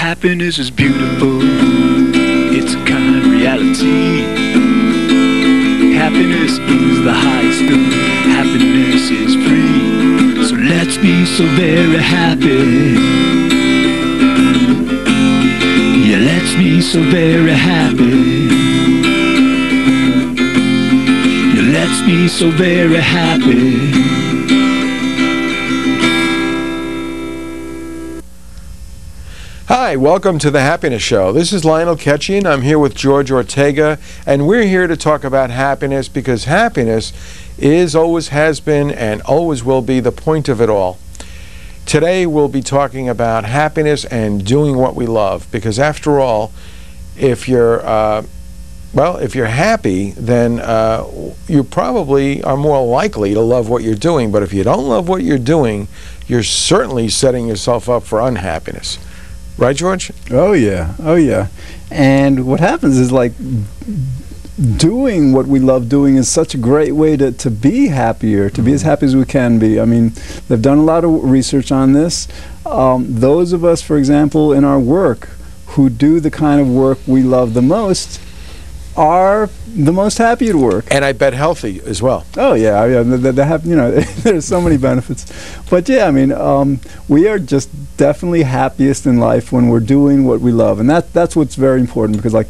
Happiness is beautiful, it's a kind reality. Happiness is the highest good, happiness is free. So let's be so very happy. Yeah, let's be so very happy. Yeah, let's be so very happy. Hi, welcome to the Happiness Show. This is Lionel Ketchian. I'm here with George Ortega, and we're here to talk about happiness because happiness is, always has been, and always will be the point of it all. Today we'll be talking about happiness and doing what we love, because after all, if you're happy, then you probably are more likely to love what you're doing. But if you don't love what you're doing, you're certainly setting yourself up for unhappiness. Right, George? Oh yeah, oh yeah. And what happens is, like, doing what we love doing is such a great way to be happier, to be as happy as we can be. I mean, they've done a lot of research on this. Those of us, for example, in our work, who do the kind of work we love the most, are the most happy at work. And I bet healthy as well. Oh yeah, yeah. They have, you know, there's so many benefits. But yeah, I mean, we are just definitely happiest in life when we're doing what we love, and that's what's very important. Because, like,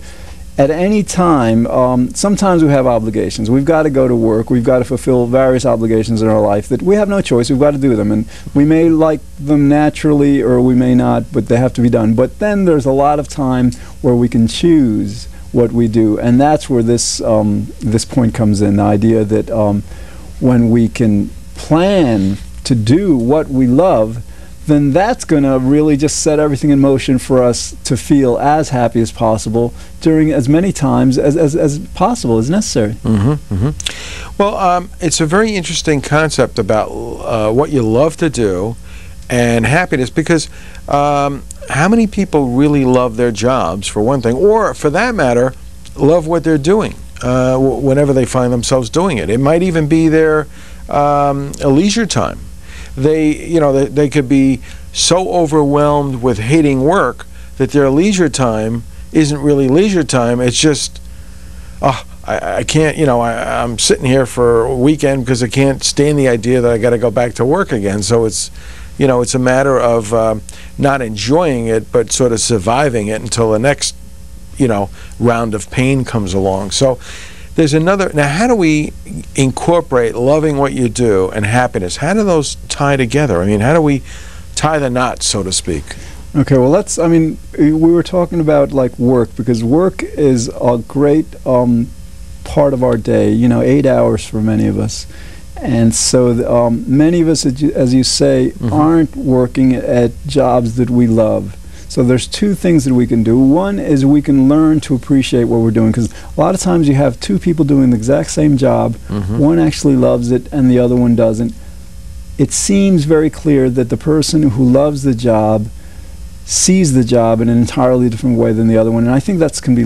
at any time, sometimes we have obligations. We've got to go to work. We've got to fulfill various obligations in our life that we have no choice. We've got to do them, and we may like them naturally, or we may not, but they have to be done. But then there's a lot of time where we can choose what we do, and that's where this this point comes in, the idea that when we can plan to do what we love, then that's going to really just set everything in motion for us to feel as happy as possible during as many times as possible, as necessary. Well, it's a very interesting concept about what you love to do and happiness, because how many people really love their jobs, for one thing, or for that matter, love what they're doing whenever they find themselves doing it? It might even be their leisure time. They could be so overwhelmed with hating work that their leisure time isn't really leisure time. It's just, I can't, I'm sitting here for a weekend because I can't stand the idea that I got to go back to work again. So it's, it's a matter of not enjoying it, but sort of surviving it until the next, round of pain comes along. So there's another. Now, how do we incorporate loving what you do and happiness? How do those tie together? I mean, how do we tie the knot, so to speak? Okay, well, we were talking about, like, work, because work is a great part of our day, 8 hours for many of us. And so many of us, as you say, aren't working at jobs that we love. So there's two things that we can do. One is we can learn to appreciate what we're doing, because a lot of times you have two people doing the exact same job. One actually loves it and the other one doesn't. It seems very clear that the person who loves the job sees the job in an entirely different way than the other one, and I think that can be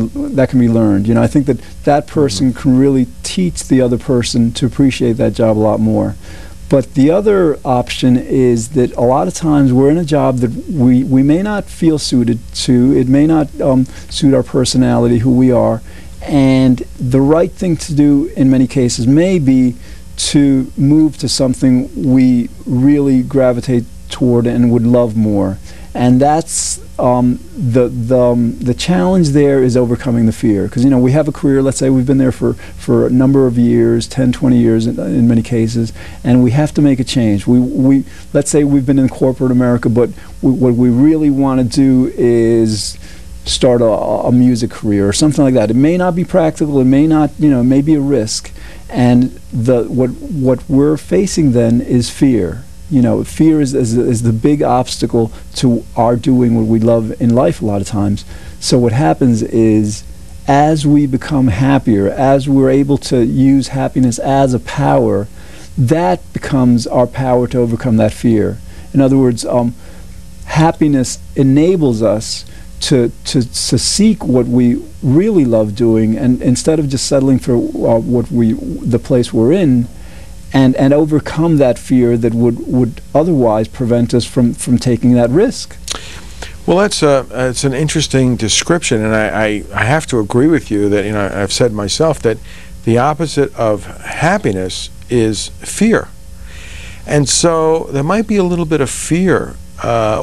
learned. I think that person can really teach the other person to appreciate that job a lot more. But the other option is that a lot of times we're in a job that we may not feel suited to. It may not suit our personality, who we are, and the right thing to do in many cases may be to move to something we really gravitate toward and would love more. And that's the challenge there is overcoming the fear, because we have a career. Let's say we've been there for a number of years, 10, 20 years in many cases, and we have to make a change. Let's say we've been in corporate America, but what we really want to do is start a music career or something like that. It may not be practical. It may not, it may be a risk. And what we're facing then is fear. Fear is the big obstacle to our doing what we love in life a lot of times. So what happens is, as we become happier, as we're able to use happiness as a power, that becomes our power to overcome that fear. In other words, happiness enables us to seek what we really love doing, and instead of just settling for the place we're in, and overcome that fear that would otherwise prevent us from taking that risk. Well, that's it's an interesting description, and I have to agree with you that, you know, I've said myself that the opposite of happiness is fear. And so there might be a little bit of fear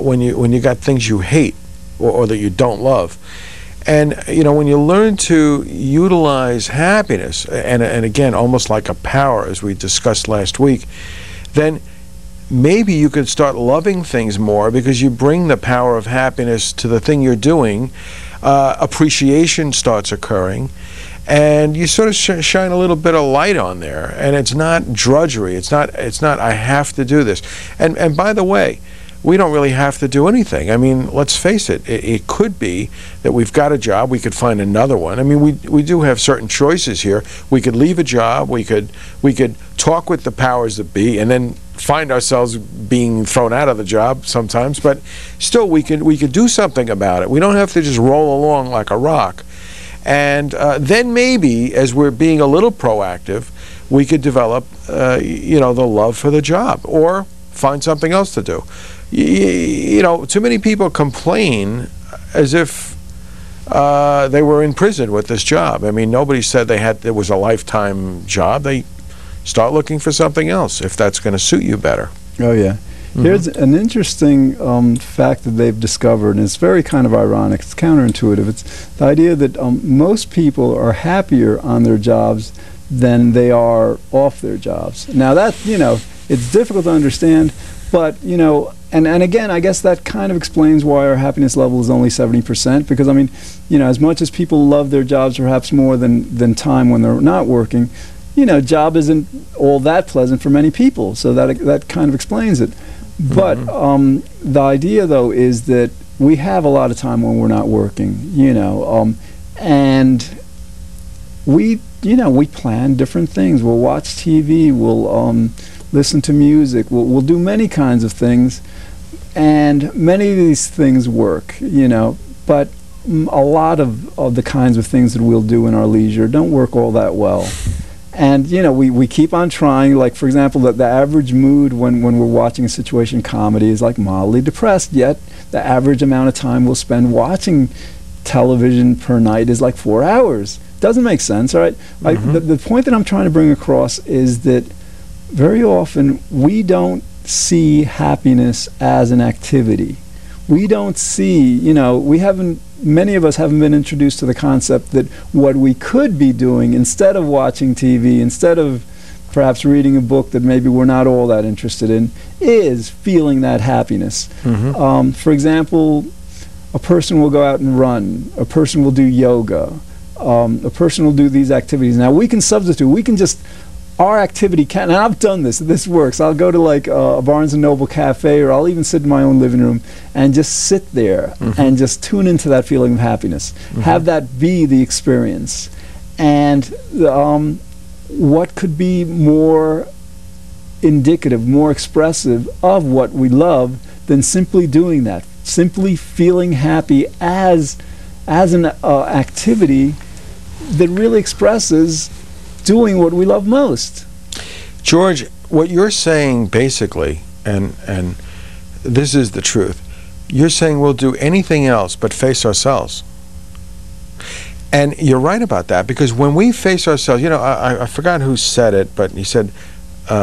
when you got things you hate or that you don't love. And, you know, when you learn to utilize happiness, and again, almost like a power, as we discussed last week, then maybe you could start loving things more because you bring the power of happiness to the thing you're doing. Appreciation starts occurring, and you sort of shine a little bit of light on there. And it's not drudgery. It's not I have to do this. And by the way, we don't really have to do anything. I mean, let's face it, it could be that we've got a job, we could find another one. I mean, we do have certain choices here. We could leave a job, we could talk with the powers that be, and then find ourselves being thrown out of the job sometimes, but still we could do something about it. We don't have to just roll along like a rock. And then maybe, as we're being a little proactive, we could develop, you know, the love for the job, or find something else to do. You know, too many people complain as if they were in prison with this job. I mean, nobody said it was a lifetime job. They start looking for something else if that's going to suit you better. Oh, yeah. Here's an interesting fact that they've discovered, and it's very kind of ironic. It's counterintuitive. It's the idea that most people are happier on their jobs than they are off their jobs. Now, that, you know, it's difficult to understand, but, you know, and again, I guess that kind of explains why our happiness level is only 70%, because, I mean, you know, as much as people love their jobs perhaps more than time when they're not working, you know, job isn't all that pleasant for many people, so that kind of explains it. But the idea, though, is that we have a lot of time when we're not working, you know, and we plan different things. We'll watch TV, we'll listen to music, we'll do many kinds of things, and many of these things work, you know, but a lot of the kinds of things that we'll do in our leisure don't work all that well. And, you know, we keep on trying. Like, for example, the average mood when we're watching a situation comedy is like mildly depressed, yet the average amount of time we'll spend watching television per night is like 4 hours. Doesn't make sense, all right? Like, the point that I'm trying to bring across is that very often we don't see happiness as an activity. We don't see, you know, many of us haven't been introduced to the concept that what we could be doing instead of watching TV, instead of perhaps reading a book that maybe we're not all that interested in, is feeling that happiness. For example, a person will go out and run, a person will do yoga, a person will do these activities. Now, we can substitute, we can just, our activity can, and I've done this works. I'll go to like a Barnes & Noble cafe, or I'll even sit in my own living room and just sit there and just tune into that feeling of happiness. Have that be the experience. And what could be more indicative, more expressive of what we love than simply doing that, simply feeling happy as an activity that really expresses doing what we love most. George, what you're saying basically, and this is the truth, you're saying we'll do anything else but face ourselves. And you're right about that, because when we face ourselves, you know, I forgot who said it, but he said,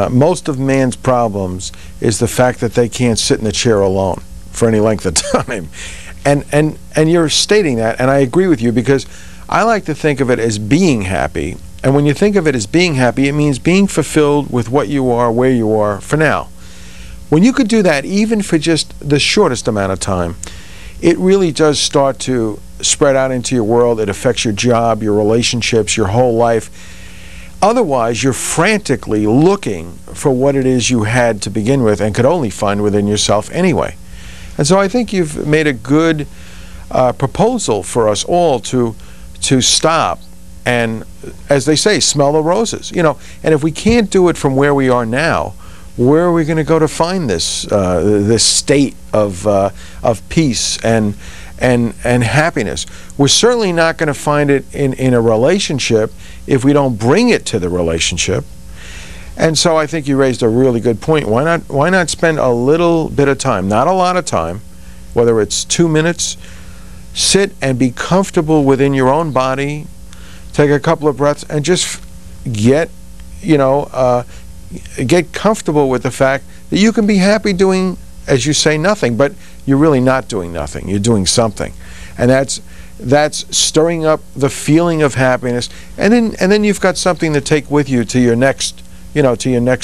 most of man's problems is the fact that they can't sit in the chair alone for any length of time. And you're stating that, and I agree with you, because I like to think of it as being happy. And when you think of it as being happy, it means being fulfilled with what you are, where you are for now. When you could do that, even for just the shortest amount of time, it really does start to spread out into your world. It affects your job, your relationships, your whole life. Otherwise, you're frantically looking for what it is you had to begin with and could only find within yourself anyway. And so I think you've made a good proposal for us all to stop and, as they say, smell the roses. You know, and if we can't do it from where we are now, where are we going to go to find this this state of peace and happiness? We're certainly not going to find it in a relationship if we don't bring it to the relationship. And so I think you raised a really good point. Why not spend a little bit of time, not a lot of time, whether it's 2 minutes, sit and be comfortable within your own body, take a couple of breaths, and just get comfortable with the fact that you can be happy doing, as you say, nothing, but you're really not doing nothing. You're doing something, and that's stirring up the feeling of happiness, and then you've got something to take with you to your next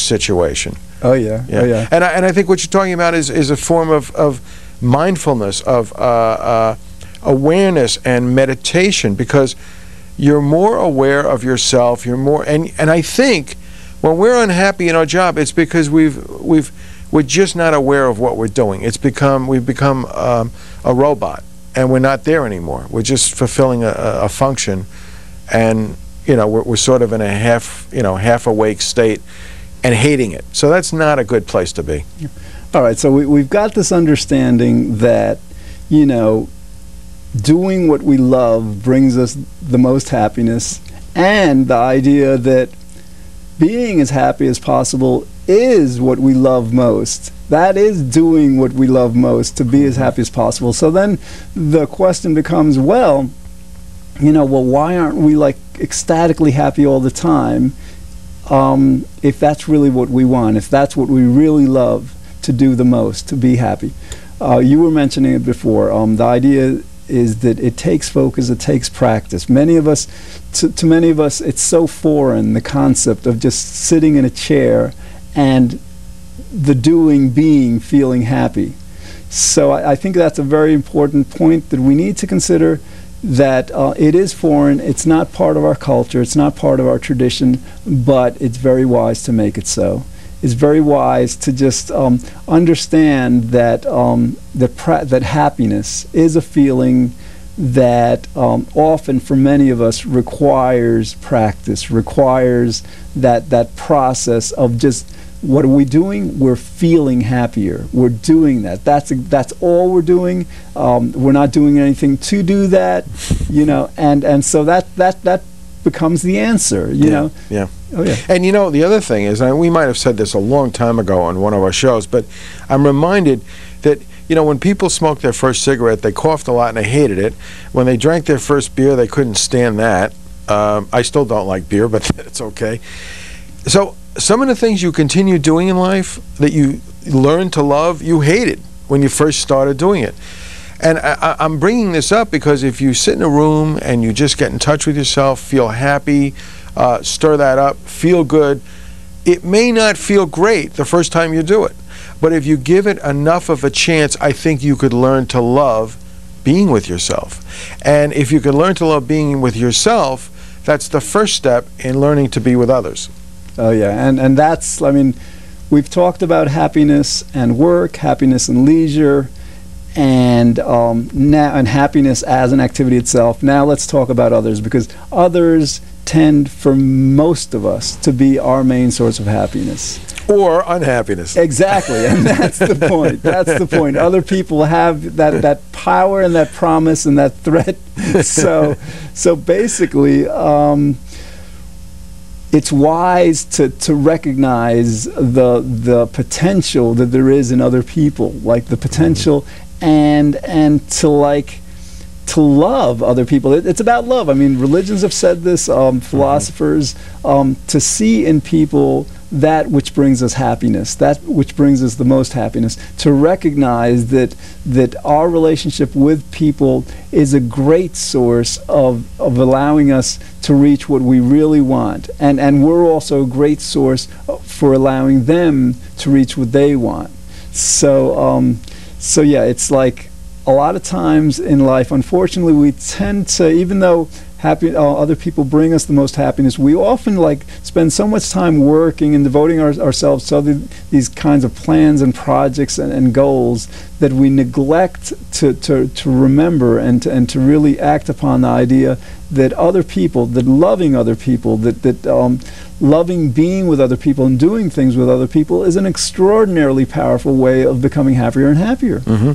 situation. Oh yeah. Yeah. Oh yeah. And I think what you're talking about is a form of mindfulness, of awareness and meditation, because you're more aware of yourself. You're more, and I think when we're unhappy in our job, it's because we're just not aware of what we're doing. We've become a robot, and we're not there anymore. We're just fulfilling a function, and we're sort of in a half awake state and hating it. So that's not a good place to be. All right, so we've got this understanding that, doing what we love brings us the most happiness, and the idea that being as happy as possible is what we love most. That is doing what we love most, to be as happy as possible. So then the question becomes, well, why aren't we like ecstatically happy all the time? If that's really what we want, if that's what we really love to do the most, to be happy. You were mentioning it before. The idea is that it takes focus, it takes practice. Many of us, to many of us, it's so foreign, the concept of just sitting in a chair and the being, feeling happy. So I think that's a very important point that we need to consider, that it is foreign, it's not part of our culture, it's not part of our tradition, but it's very wise to make it so. It's very wise to just understand that that happiness is a feeling that often for many of us requires practice, requires that process of just, what are we doing? We're feeling happier. We're doing that. That's all we're doing. We're not doing anything to do that, and so that becomes the answer, know. Yeah. Oh yeah. And the other thing is, and we might have said this a long time ago on one of our shows, but I'm reminded that when people smoked their first cigarette, they coughed a lot and they hated it. When they drank their first beer, they couldn't stand that. I still don't like beer, but it's okay. So some of the things you continue doing in life that you learn to love, you hated when you first started doing it. And I'm bringing this up because if you sit in a room and you just get in touch with yourself, feel happy, stir that up, feel good, it may not feel great the first time you do it. But if you give it enough of a chance, I think you could learn to love being with yourself. And if you could learn to love being with yourself, that's the first step in learning to be with others. Oh yeah, and that's, we've talked about happiness and work, happiness and leisure, and happiness as an activity itself. Now let's talk about others, because others tend, for most of us, to be our main source of happiness. Or unhappiness. Exactly, and that's the point. That's the point. Other people have that power and that promise and that threat. So basically, it's wise to recognize the potential that there is in other people, like the potential, and to love other people. It's about love. Religions have said this, philosophers, to see in people that which brings us happiness, that which brings us the most happiness, to recognize that our relationship with people is a great source of allowing us to reach what we really want, and we're also a great source for allowing them to reach what they want. So yeah, it's like a lot of times in life, unfortunately, we tend to, even though other people bring us the most happiness, we often spend so much time working and devoting ourselves to these kinds of plans and projects and goals that we neglect to remember and to really act upon the idea that other people, that loving other people, that loving being with other people and doing things with other people is an extraordinarily powerful way of becoming happier and happier. Mm-hmm.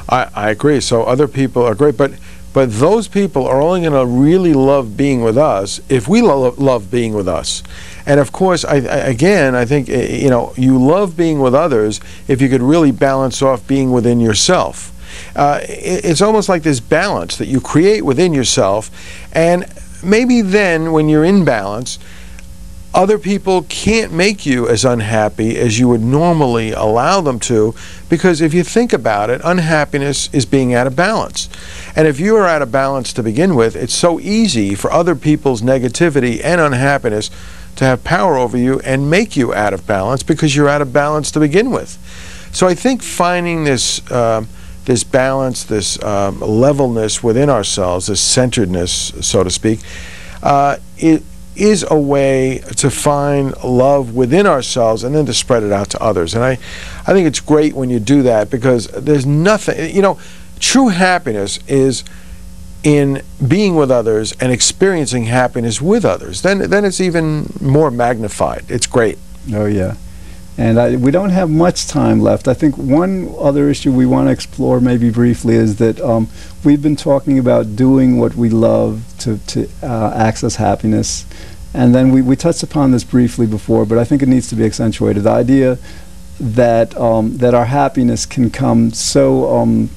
I agree. So other people are great, but those people are only going to really love being with us if we love being with us. And of course, I think you love being with others if you could really balance off being within yourself. It's almost like this balance that you create within yourself, and maybe then when you're in balance, other people can't make you as unhappy as you would normally allow them to, because if you think about it, unhappiness is being out of balance. And if you are out of balance to begin with, it's so easy for other people's negativity and unhappiness to have power over you and make you out of balance because you're out of balance to begin with. So I think finding this this balance, this levelness within ourselves, this centeredness, so to speak, it is a way to find love within ourselves and then to spread it out to others. And I think it's great when you do that, because there's nothing, you know, true happiness is in being with others and experiencing happiness with others. Then it's even more magnified. It's great. Oh, yeah. And we don't have much time left. I think one other issue we want to explore maybe briefly is that we've been talking about doing what we love to access happiness. And then we touched upon this briefly before, but I think it needs to be accentuated. The idea that that our happiness can come so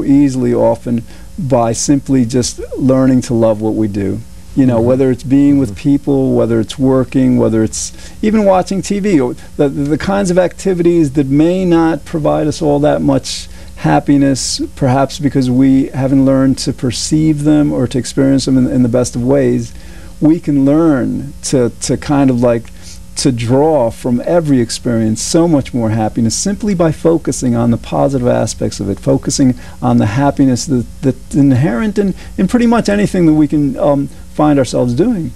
easily often by simply just learning to love what we do. You know, whether it's being with people, whether it's working, whether it's even watching TV, or the kinds of activities that may not provide us all that much happiness, perhaps because we haven't learned to perceive them or to experience them in the best of ways, we can learn to kind of like to draw from every experience so much more happiness simply by focusing on the positive aspects of it, focusing on the happiness that's inherent in pretty much anything that we can find ourselves doing.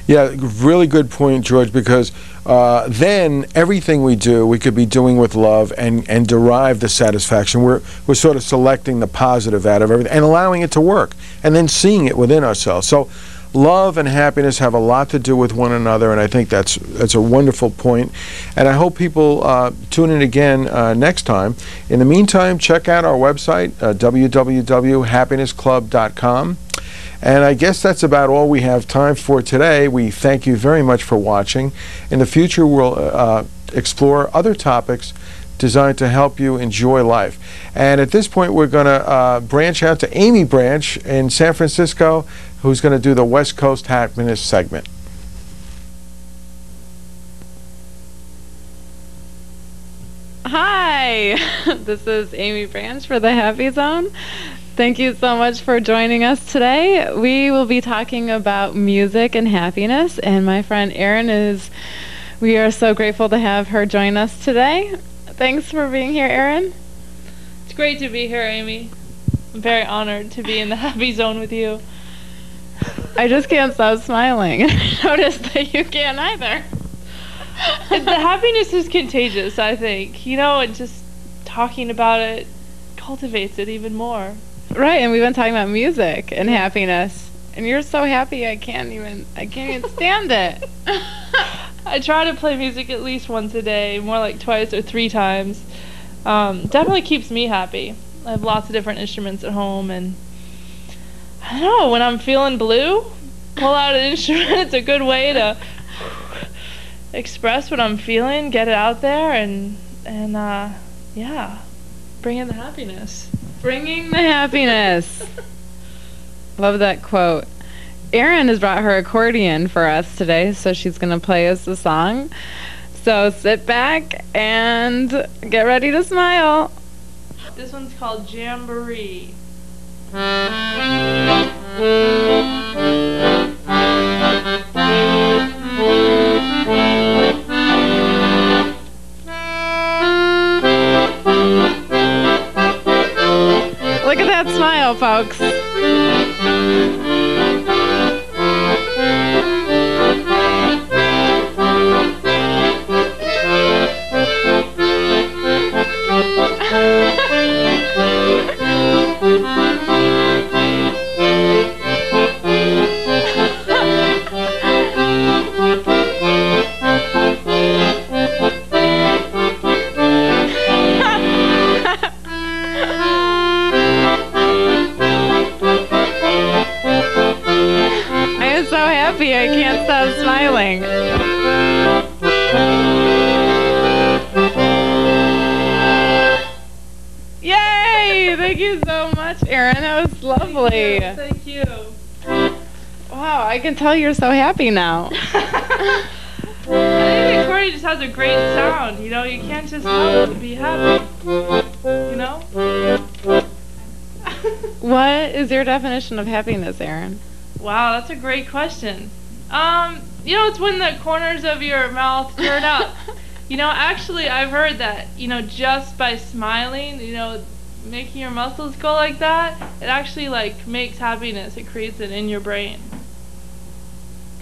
Yeah, really good point, George, because then everything we do, we could be doing with love and derive the satisfaction. We're sort of selecting the positive out of everything and allowing it to work, and then seeing it within ourselves. So love and happiness have a lot to do with one another, and I think that's a wonderful point. And I hope people tune in again next time. In the meantime, check out our website, www.happinessclub.com. And I guess that's about all we have time for today. We thank you very much for watching. In the future, we'll explore other topics designed to help you enjoy life. And at this point, we're going to branch out to Amy Branch in San Francisco, who's going to do the West Coast Happiness segment. Hi, this is Amy Branch for the Happy Zone. Thank you so much for joining us today. We will be talking about music and happiness, and my friend Erin we are so grateful to have her join us today. Thanks for being here, Erin. It's great to be here, Amy. I'm very honored to be in the Happy Zone with you. I just can't stop smiling. I noticed that you can't either. The happiness is contagious, I think. You know, and just talking about it cultivates it even more. Right, and we've been talking about music and happiness. And you're so happy I can't even stand it. I try to play music at least once a day, more like twice or 3 times. Definitely keeps me happy. I have lots of different instruments at home, and I don't know, when I'm feeling blue, pull out an instrument. It's a good way to express what I'm feeling, get it out there, and yeah, bring in the happiness. Bringing the happiness. Love that quote. Erin has brought her accordion for us today, so she's going to play us a song. So sit back and get ready to smile. This one's called Jamboree. Look at that smile, folks. Thank you so much, Erin. That was lovely. Thank you. Wow, I can tell you're so happy now. I think Victoria just has a great sound. You know, you can't just help but be happy. You know? What is your definition of happiness, Erin? Wow, that's a great question. You know, it's when the corners of your mouth turn up. You know, actually, I've heard that, you know, just by smiling, you know, making your muscles go like that, it actually, like, makes happiness. It creates it in your brain.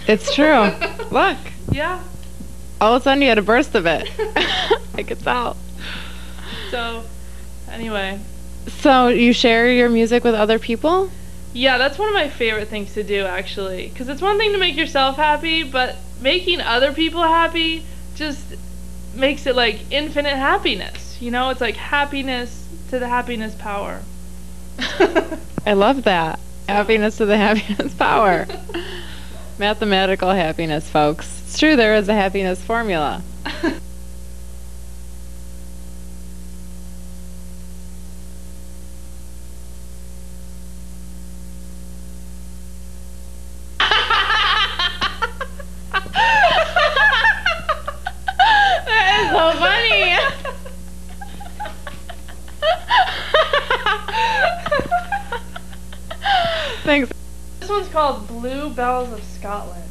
It's true. Look. Yeah. All of a sudden you had a burst of it. I could tell. So, anyway. So you share your music with other people? Yeah, that's one of my favorite things to do, actually. Because it's one thing to make yourself happy, but making other people happy just makes it like infinite happiness. You know, it's like happiness to the happiness power. I love that. Happiness to the happiness power. Mathematical happiness, folks. It's true, there is a happiness formula. That is so funny. Thanks. This one's called Blue Bells of Scotland.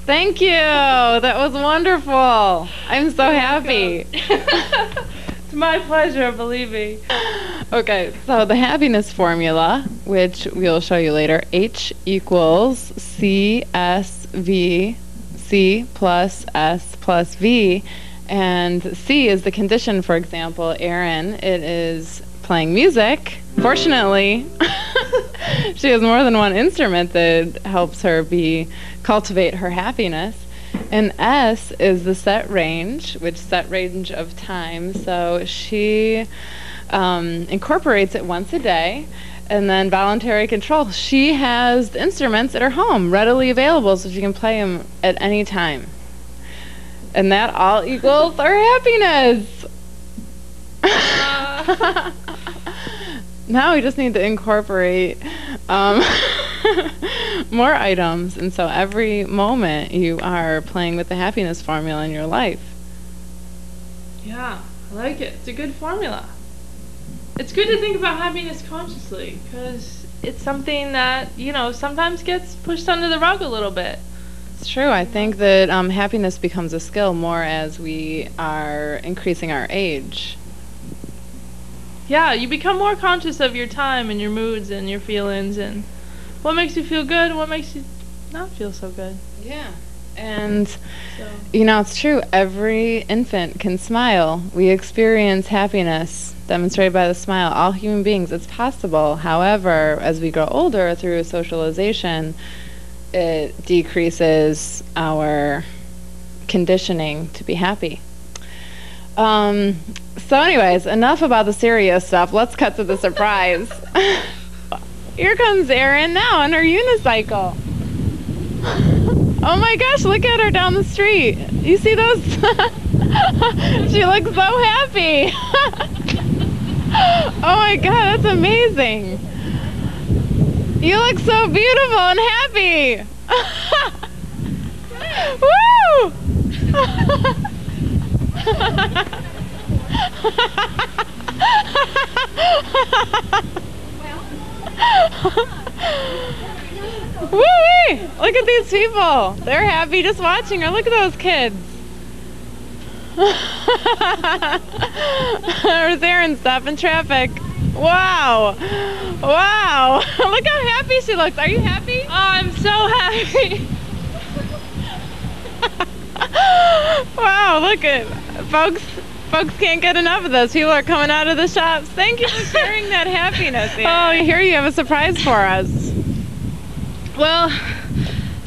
Thank you. That was wonderful. I'm so happy. It's my pleasure, believe me. Okay, so the happiness formula, which we'll show you later, H equals CSV, C plus S plus V, and C is the condition. For example, Erin, it is playing music. Fortunately, she has more than one instrument that helps her cultivate her happiness. And S is the set range, which set range of time. So she incorporates it once a day. And then voluntary control. She has the instruments at her home readily available so she can play them at any time. And that all equals our happiness. Now we just need to incorporate more items. And so every moment you are playing with the happiness formula in your life. Yeah, I like it. It's a good formula. It's good to think about happiness consciously because it's something that, you know, sometimes gets pushed under the rug a little bit. It's true. I think that happiness becomes a skill more as we are increasing our age. Yeah, you become more conscious of your time and your moods and your feelings and what makes you feel good and what makes you not feel so good. Yeah. And, you know, it's true. Every infant can smile. We experience happiness demonstrated by the smile. All human beings, it's possible. However, as we grow older through socialization, it decreases our conditioning to be happy. So anyways, enough about the serious stuff. Let's cut to the surprise. Here comes Erin now on her unicycle. Oh my gosh, look at her down the street. You see those? She looks so happy. Oh my god, that's amazing. You look so beautiful and happy. Woo! Woo-wee! Look at these people. They're happy just watching her. Look at those kids. There's Erin stopping traffic. Wow. Wow. Look how happy she looks. Are you happy? Oh, I'm so happy. Wow, look at folks can't get enough of this. People are coming out of the shops. Thank you for sharing that happiness. Oh, I hear you have a surprise for us. Well,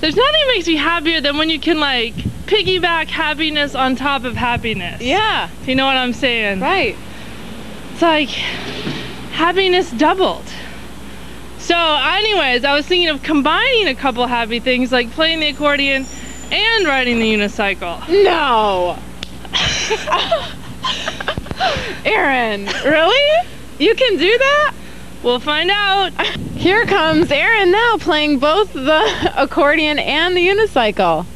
there's nothing that makes me happier than when you can like piggyback happiness on top of happiness. Yeah. You know what I'm saying? Right. It's like happiness doubled. So anyways, I was thinking of combining a couple happy things like playing the accordion and riding the unicycle. No. Erin, really? You can do that? We'll find out. Here comes Erin now playing both the accordion and the unicycle.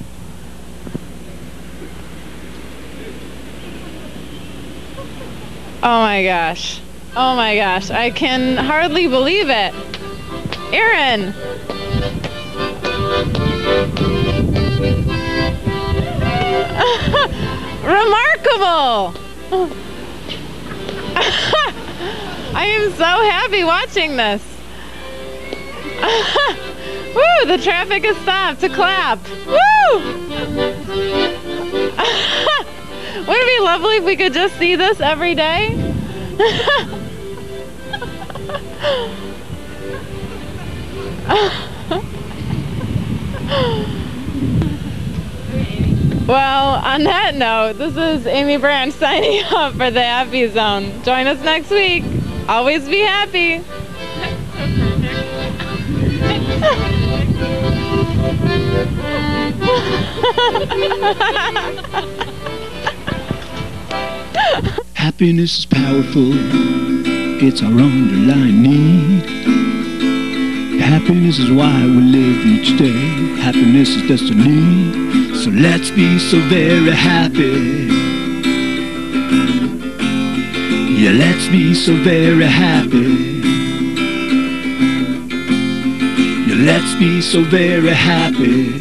Oh my gosh. Oh my gosh. I can hardly believe it. Erin. Remarkable. I am so happy watching this. Woo, the traffic has stopped to clap. Woo! Wouldn't it be lovely if we could just see this every day? Well, on that note, this is Amy Branch signing off for the Happy Zone. Join us next week. Always be happy. Happiness is powerful, it's our underlying need. Happiness is why we live each day. Happiness is destiny. So let's be so very happy. Yeah, let's be so very happy. Yeah, let's be so very happy.